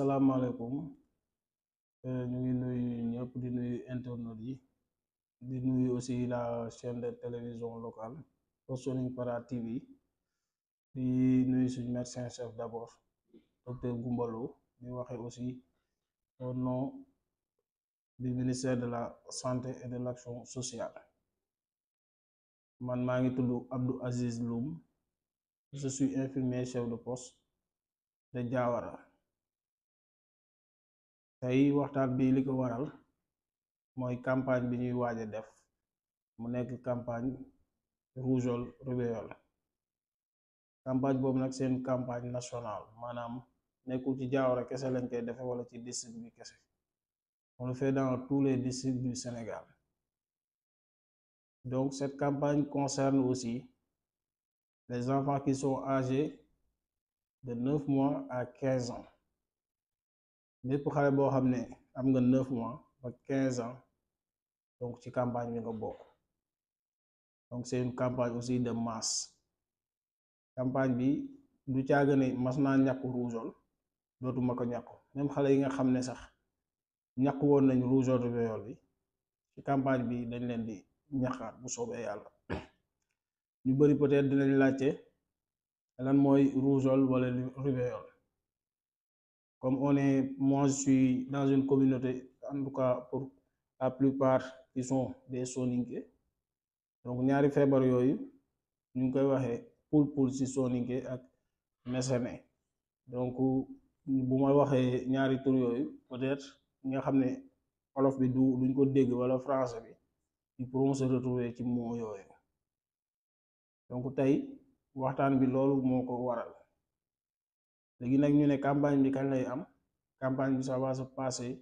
asalaamaaleykum ñu ngi nuyu ñëpp di nuyu internautes yi di nuyu aussi la chaîne de télévision locale Soninc Para TV di nuyu suñu médecin chef d'abord docteur Goumbalo di waxe aussi au nom du ministère de la santé et de l'action sociale. Man maa ngi tudd Abdou Aziz Loum, je suis infirmier chef de poste de Diawara. tey waxtaan bi li ko waral mooy campagne bi ñuy waaj a def mu nekk campagne rougeole rubéole. campagne boobu nag seen campagne nationale maanaam nekkul ci Diawara kese lañ koy defe wala ci district bi kese, on le fait dans tous les districts du Sénégal. Donc cette campagne concerne aussi les enfants qui sont âgés de 9 mois à 15 ans. lépp xale boo xam ne am nga 9 mois ba 15 ans donc ci campagne bi nga bokk. donc c'est une campagne aussi de masse. campagne bi du caaga ne mas naa ñàkk rougeole dootuma ko ñàkk, même xale yi nga xam ne sax ñàkk woon nañ rougeole rubéole bi ci campagne bi dañ leen di ñàkkaat bu soobee yàlla. ñu bari peut-être dinañ laajte lan mooy rougeole wala rubéole. Comme moi je suis dans une communauté, en tout cas pour la plupart qui sont des soninké, donc ñaari feebar yooyu ñu ngi koy waxee pul ci soninké ak mesene. donc bu ma waxee ñaari tur yooyu peut-être ñi nga xam ne wolof bi duñ ko dégg wala français bi ils pourront se retrouver ci mots yooyu. donc tey waxtaan bi loolu moo ko waral. léegi nag ñu ne campagne bi kañ lay am. campagne bi ça va se passer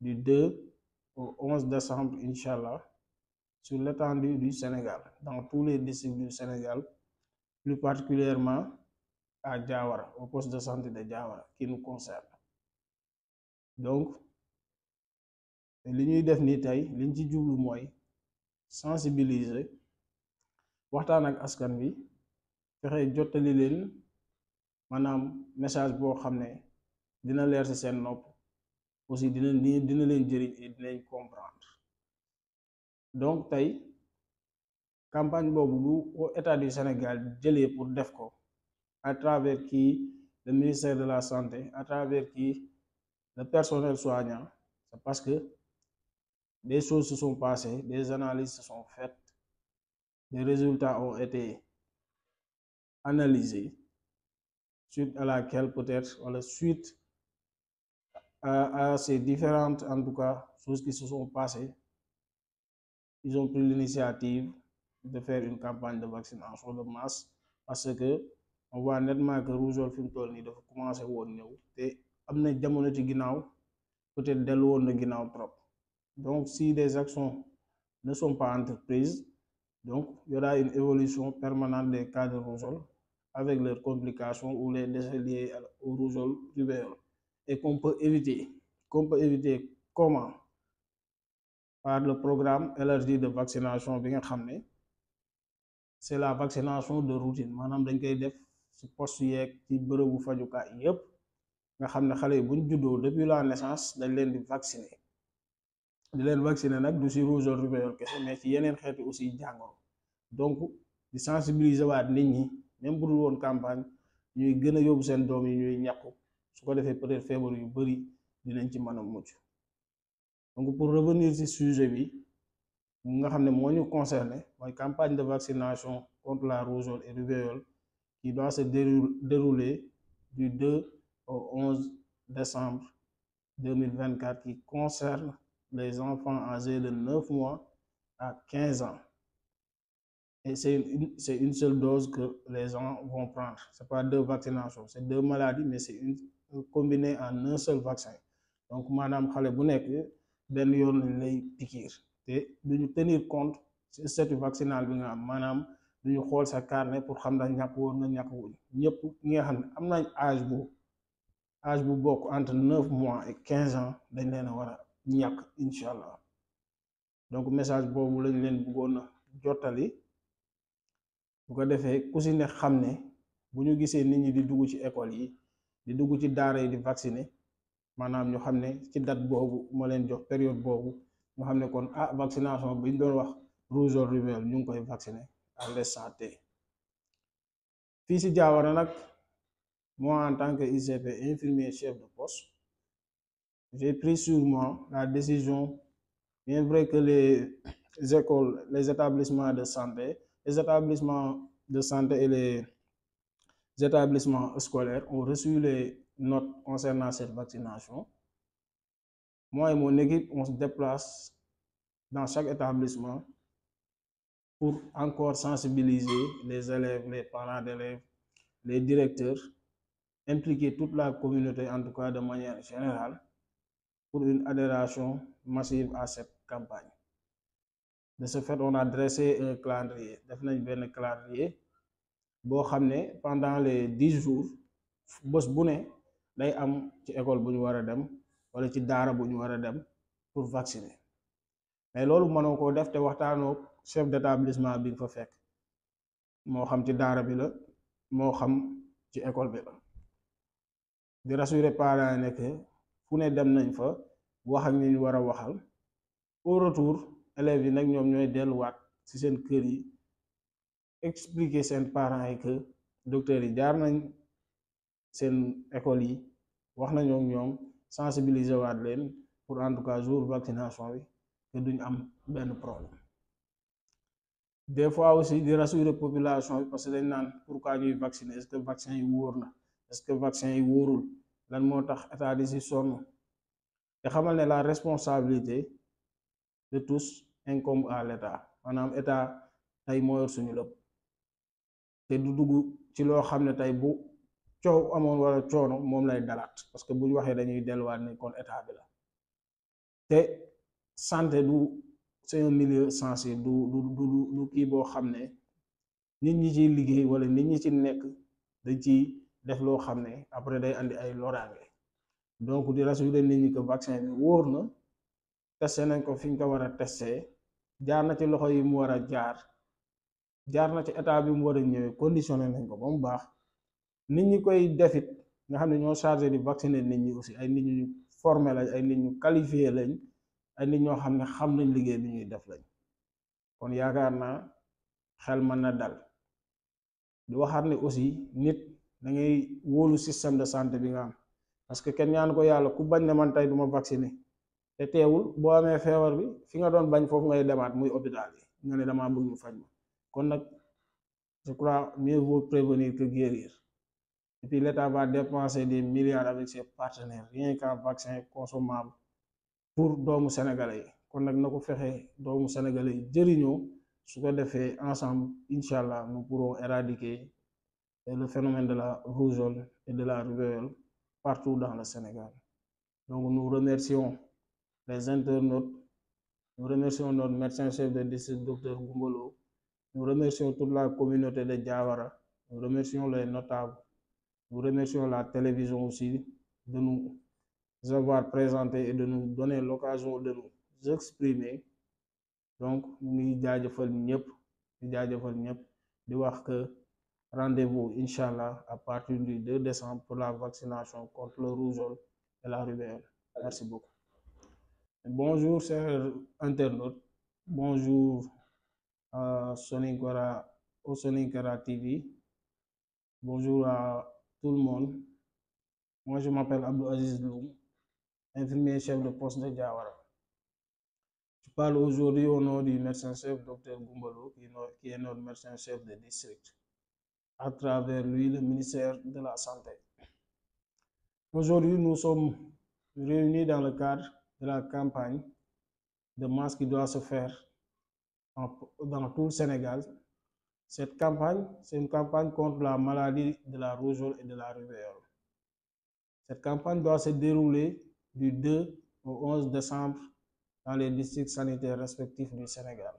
du 2 au 11 décembre inchallah sur l'étendue du Sénégal, dans tous les districts du Sénégal, plus particulièrement à Diawara, au poste de santé de Diawara qui nous concerne. donc li ñuy def ni tey liñ ci jublu mooy sensibiliser, waxtaan ak askan bi, fexe jottali leen maanaam message boo xam ne dina leer ci seen nopp, aussi dina leen jëriñ et dinañ comprendre. donc tey campagne boobu lu au état du Sénégal jëlee pour def ko, à travers qui le ministère de la santé, à travers qui le personnel soignant, c'est parce que des choses se sont passées, des analyses se sont faites, des résultats ont été analysés, suite à laquelle peut-être wala suite à ces différentes en tout cas choses qui se sont passées, ils ont pris l'initiative de faire une campagne de vaccination de masse, parce que on voit nettement que rougeole fi mu toll nii dafa commencé woon ñëw te am na jamono ci ginnaaw peut-être dellu woon na ginnaaw trop. donc si des actions ne sont pas entreprises, donc il y aura une évolution permanente des cas de rougeole avec leurs complications ou les décès liés au rougeole rubéole, et qu'on peut éviter comment? Par le programme élargi de vaccination bi nga xam ne c'est la vaccination de routine, maanaam dañ koy def ci poste yeeg ci bërëbu fajukaay yépp nga xam ne xale yi buñ juddoo depuis la naissance dañ leen di vacciner nag du ci rougeole rubéole kese, mais ci yeneen xeeti aussi jàngoro. donc di sensibiliser waat nit ñi, même bu dul woon campagne, ñuy gën a yóbbu seen doom yi ñuy ñàkku, su ko defee peut-être feebar yu bari dinañ ci mën a mucc. donc pour revenir ci sujet bi nga xam ne moo ñu concerné, mooy campagne de vaccination contre la rougeole et rubéole qui doit se dérouler du 2 au 11 décembre 2024, qui concerne les enfants âgés de 9 mois à 15 ans. Et c'est une seule dose que les gens vont prendre. C'est pas 2 vaccinations, c'est 2 maladies, mais c'est combiné en un seul vaccin. donc maanaam xale bu nekk benn yoon lañ lay pikiir te duñu tenir compte ci statut vaccinal bi nga am, maanaam duñu xool sa carnet pour xam ndax ñàkk woon nga ñàkk wuñ. ñëpp ñi nga xam ne am nañ âge bu bokk entre 9 mois et 15 ans dañ leen a war a ñàkk inchallah. donc message boobu lañ leen bëggoon a jottali, bu ko defee ku si ne xam ne bu ñu gisee nit ñi di dugg ci école yi, di dugg ci daara yi di vacciner, maanaam ñu xam ne ci date boobu ma leen jox période boobu ñu xam ne kon vaccination bi ñu doon wax rougeole rubéole ñu ngi koy vacciner à l'instant T. fii si Diawara nag moi en tant que ICP infirmier chef de poste j'ai pris sur moi la décision, bien vrai que les écoles, les établissements de santé et les établissements scolaires ont reçu les notes concernant cette vaccination. Moi et mon équipe, on se déplace dans chaque établissement pour encore sensibiliser les élèves, les parents d'élèves, les directeurs, impliquer toute la communauté, en tout cas de manière générale, pour une adhération massive à cette campagne. De ce fait, on a dressé un calendrier. Def nañ benn calendrier boo xam ne pendant les 10 jours bés bu ne day am ci école bu ñu war a dem wala ci daara bu ñu war a dem pour vacciner mais loolu mënoo koo def te waxtaanoo chef d'établissement bi nga fa fekk moo xam ci daara bi la moo xam ci école bi la di rassurer parents yi ne que fu ne dem nañ fa wax ak ñi ñu war a waxal au retour élèves yi nag ñoom ñooy delluwaat ci seen kër yi expliquer seen parents yi que docteurs yi jaar nañ seen école yi wax nañoo ak ñoom sensibiliser waat leen pour en tout cas jour vaccination bi que duñ am benn problème. Des fois aussi di rassurer population bi parce que dañ naan pourquoi ñuy vacciner, est-ce que vaccin yi wóor na, est-ce que vaccin yi wóorul, lan moo tax état di si sonn te xamal ne la responsabilité de tous incombe à l'état, maanaam état tey moo yor suñu lépp te du dugg ci loo xam ne tey bu coow amoon wala coono moom lay dalaat parce que bu ñu waxee dañuy delluwaat ne kon état bi la te santé du c'est un milieu sensible du kii boo xam ne nit ñi ciy liggéey wala nit ñi ci nekk dañ ciy def loo xam ne après day andi ay loraange donc di rassurer nit ñi que vaccin bi wóor na testé nañ ko fi ñu ko war a testé jaar na ci loxo yi mu war a jaar na ci état bi mu war a ñëwee conditionné nañ ko ba mu baax nit ñi koy defit nga xam ne ñoo chargé di vacciner nit ñi aussi ay nit ñu formé lañ ay nit ñu qualifié lañ ay nit ñoo xam ne xam nañ liggéey bi ñuy def lañ kon yaakaar naa xel mën na dal di waxaat ne aussi nit da ngay wóolu système de santé bi nga am parce que kenn ñaan ko yàlla ku bañ ne man tey duma vacciner te teewul boo amee feebar bi fi nga doon bañ foofu ngay demaat muy hôpital yi nga ne damaa bëgg ñu faj ma kon nag je crois mieux vaut prévenir que guérir et puis l'État va dépenser des milliards avec ses partenaires rien qu'un vaccin consommable pour doomu sénégalais yi kon nag na ko fexe doomu sénégalais yi jëriñoo su ko defee ensemble incha allah nous pourrons éradiquer le phénomène de la rougeole et de la rubéole partout dans le Sénégal. Donc nous remercions les internautes, nous remercions notre médecin-chef de district, docteur Goumbolo, nous remercions toute la communauté de Diawara, nous remercions les notables, nous remercions la télévision aussi de nous avoir présenté et de nous donner l'occasion de nous exprimer. Donc ñu ngi jaajëfal ñëpp di wax que rendez-vous Inch'Allah à partir du 2 décembre pour la vaccination contre le rougeole et la rubéole. Merci beaucoup. Bonjour chers internautes, bonjour au Soninkara TV, bonjour à tout le monde. Moi je m'appelle Abdou Aziz Loum, infirmier chef de poste de Diawara. Je parle aujourd'hui au nom du médecin-chef Dr Goumbolo qui est notre médecin-chef de district. À travers lui, le ministère de la Santé. Aujourd'hui, nous sommes réunis dans le cadre de la campagne de masse qui doit se faire dans tout le Sénégal. Cette campagne, c'est une campagne contre la maladie de la rougeole et de la rubéole. Cette campagne doit se dérouler du 2 au 11 décembre dans les districts sanitaires respectifs du Sénégal.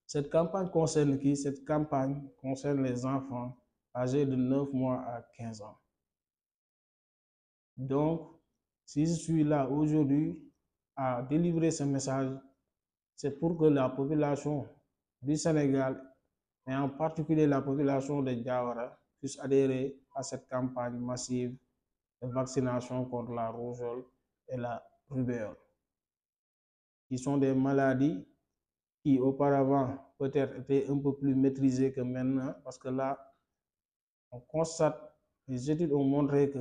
Cette campagne concerne qui? Cette campagne concerne les enfants âgés de 9 mois à 15 ans. Donc, si je suis là aujourd'hui à délivrer ce message, c'est pour que la population du Sénégal, et en particulier la population de Diawara, puisse adhérer à cette campagne massive les vaccinations contre la rougeole et la rubéole, qui sont des maladies qui auparavant peut-être étaient un peu plus maîtrisées que maintenant, parce que là, on constate, les études ont montré que,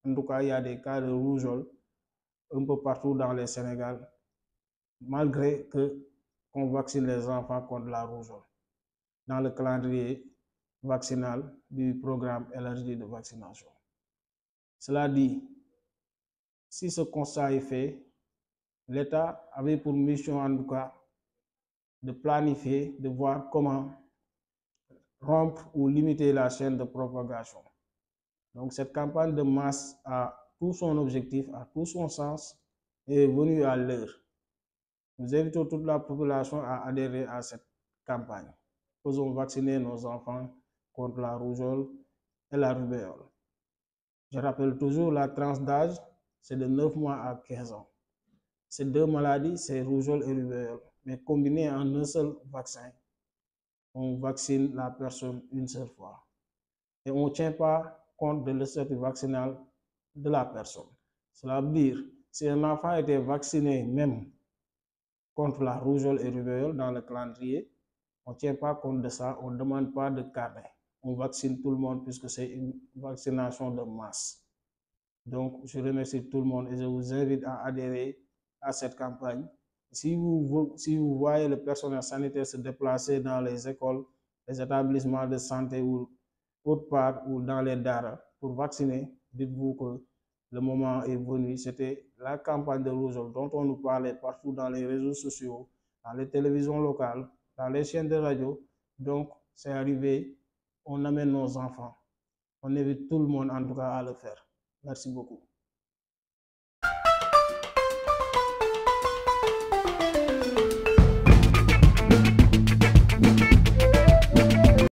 en tout cas, il y a des cas de rougeole un peu partout dans le Sénégal, malgré qu'on vaccine les enfants contre la rougeole dans le calendrier vaccinal du programme élargi de vaccination. Cela dit, si ce constat est fait, l'État avait pour mission en tout cas de planifier, de voir comment rompre ou limiter la chaîne de propagation. Donc cette campagne de masse a tout son objectif, a tout son sens et est venue à l'heure. Nous invitons toute la population à adhérer à cette campagne. Faisons vacciner nos enfants contre la rougeole et la rubéole. Je rappelle toujours la tranche d'âge, c'est de 9 mois à 15 ans. Ces deux maladies, c'est rougeole et rubéole, mais combinées en un seul vaccin. On vaccine la personne une seule fois. Et on ne tient pas compte de le statut vaccinal de la personne. Cela veut dire, si un enfant était vacciné même contre la rougeole et rubéole dans le calendrier, on ne tient pas compte de ça, on ne demande pas de carnet. On vaccine tout le monde puisque c'est une vaccination de masse. Donc, je remercie tout le monde et je vous invite à adhérer à cette campagne. Si vous voyez le personnel sanitaire se déplacer dans les écoles, les établissements de santé ou autre part ou dans les daras pour vacciner, dites-vous que le moment est venu. C'était la campagne de rougeole dont on nous parlait partout dans les réseaux sociaux, dans les télévisions locales, dans les chaînes de radio. Donc, c'est arrivé, on amène nos enfants. On invite tout le monde en tout cas à le faire. Merci beaucoup.